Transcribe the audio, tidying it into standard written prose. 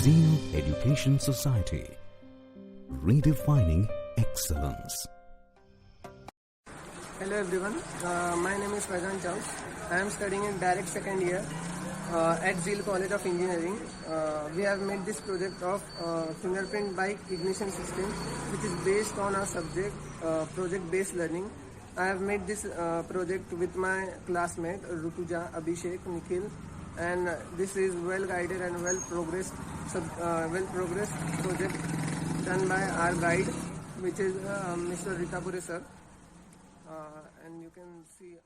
Zeal Education Society, redefining excellence. Hello everyone, my name is Faizan Chaus. I am studying in direct second year at Zeal College of Engineering. We have made this project of fingerprint bike ignition system, which is based on our subject project-based learning. I have made this project with my classmate Rutuja, Abhishek, Nikhil, and this is well guided and well progressed project done by our guide, which is Mr. Ritapure sir, and you can see